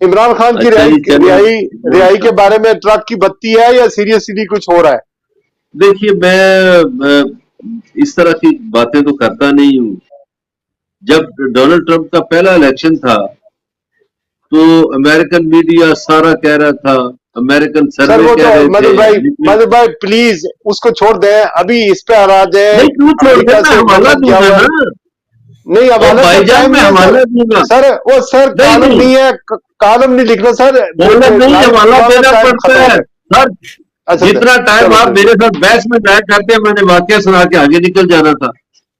इमरान खान की अच्छा जी, चलो। रिहाई के बारे में ट्रक की बत्ती है या सीरियसली कुछ हो रहा है? देखिए, मैं इस तरह की बातें तो करता नहीं हूँ। जब डोनाल्ड ट्रंप का पहला इलेक्शन था तो अमेरिकन मीडिया सारा कह रहा था, अमेरिकन सर सर्वे वो तो कह रहे थे, मधु भाई प्लीज उसको छोड़ दें, अभी इस पे आ रहा है। नहीं क्यों छोड़ दे, अमेरिका मैं से हवाला गठन किया दूंगा हुआ है। ना। नहीं ओ हवाले का भाईजान, टाइम मैं नहीं है सर। हवाला दूंगा। सर कालम नहीं, नहीं है, कालम नहीं लिखना सर। कॉलम नहीं, लाइव हवाला का देना टाइम पड़ता खत्म हो है गया। सर। अच्छा जितना टाइम चलो आप चलो मेरे साथ बहस में जाया करते हैं, मैंने वाकया सुना के आगे निकल जाना था।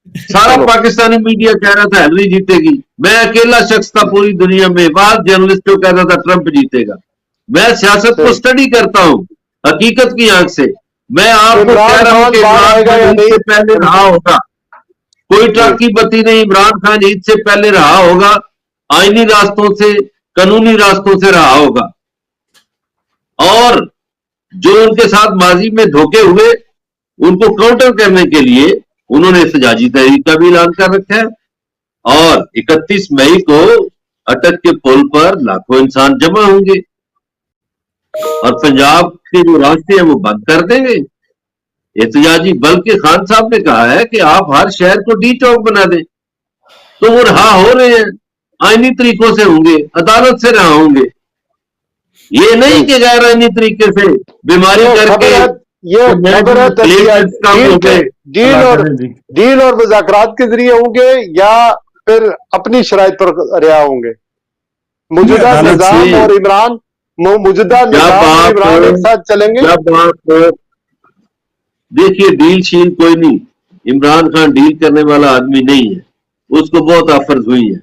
सारा चलो। पाकिस्तानी मीडिया कह रहा था हेनरी जीतेगी, मैं अकेला शख्स था पूरी दुनिया में, बाद जर्नलिस्ट जो कह रहा था ट्रंप जीतेगा। मैं सियासत को चलो स्टडी करता हूँ हकीकत की आंख से। मैं आपको कह इमरान रहा हूं खान कि बाहर इमरान आएगा खान या ईद नहीं? से पहले रहा होगा। कोई जी ट्रक की बत्ती नहीं, इमरान खान ईद से पहले रहा होगा, आईनी रास्तों से, कानूनी रास्तों से रहा होगा। और जो उनके साथ माजी में धोखे हुए उनको काउंटर करने के लिए उन्होंने एहतजाजी तहरीक का भी ऐलान कर रखा है। और 31 मई को अटक के पुल पर लाखों इंसान जमा होंगे और पंजाब के जो रास्ते हैं वो बंद कर देंगे एहतजाजी। बल्कि खान साहब ने कहा है कि आप हर शहर को डी चौक बना दें। तो वो रहा हो रहे हैं, आईनी तरीकों से होंगे, अदालत से रहा होंगे। ये नहीं जी। कि गैर आईनी तरीके से बीमारी ये करके खबर है, ये खबर है प्लेटलेट्स कम हो गए। डील अल्लाह और करे जी। डील और मुज़ाकरात के जरिए होंगे या फिर अपनी शराइत पर रिहा होंगे? ये मौजूदा अदालत से निजाम और इमरान मौजूदा जब निजाम और आप इमरान एक साथ चलेंगे? जब आप देखिए, डील शील कोई नहीं, इमरान खान डील करने वाला आदमी नहीं है, उसको बहुत ऑफर्स हुई है।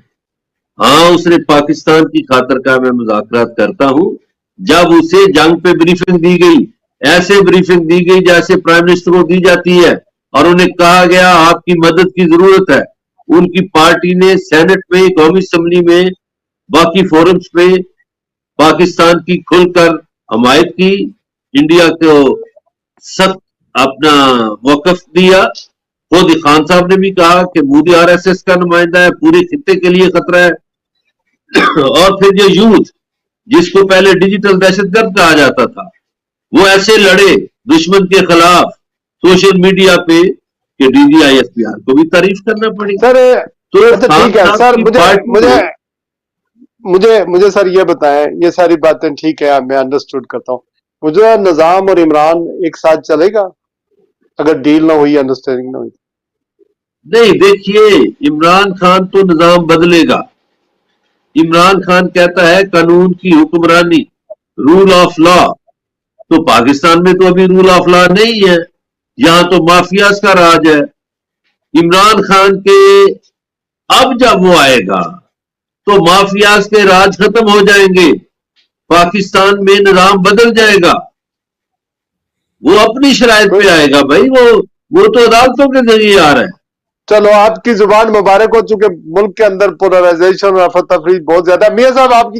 हाँ, उसने पाकिस्तान की खातर का मैं मुज़ाकरात करता हूं। जब उसे जंग पे ब्रीफिंग दी गई, ऐसे ब्रीफिंग दी गई जैसे प्राइम मिनिस्टर को दी जाती है, और उन्हें कहा गया आपकी मदद की जरूरत है। उनकी पार्टी ने सेनेट में, कौमी असम्बली में, बाकी फोरम्स पे पाकिस्तान की खुलकर हमायत की, इंडिया को सख्त अपना वक़्फ़ दिया। खुद खान साहब ने भी कहा कि मोदी आरएसएस का नुमाइंदा है, पूरे खित्ते के लिए खतरा है। और फिर जो यूथ, जिसको पहले डिजिटल दहशतगर्द कहा जाता था, वो ऐसे लड़े दुश्मन के खिलाफ सोशल मीडिया पे कि डीजीआईएसपीआर को भी तारीफ करना पड़ी। सर तो अच्छा खान ठीक है साहब सर, की मुझे पार्टी मुझे को मुझे मुझे सर ये बताएं, ये सारी बातें ठीक है, मैं अंडरस्टूड करता हूँ। मुझे निजाम और इमरान एक साथ चलेगा अगर डील ना हुई, अंडरस्टैंडिंग ना हुई? नहीं, देखिए, इमरान खान तो निजाम बदलेगा। इमरान खान कहता है कानून की हुक्मरानी, रूल ऑफ लॉ। तो पाकिस्तान में तो अभी रूल ऑफ लॉ नहीं है, यहां तो माफियाज का राज है। इमरान खान के अब जब वो आएगा तो माफियाज के राज खत्म हो जाएंगे, पाकिस्तान में निजाम बदल जाएगा। वो अपनी शराइत पे आएगा भाई, वो तो अदालतों के जरिए आ रहा है। चलो आपकी जुबान मुबारक हो, चूंकि मुल्क के अंदर पोलराइजेशन और अफरा तफरी बहुत ज्यादा। मियां साहब आपकी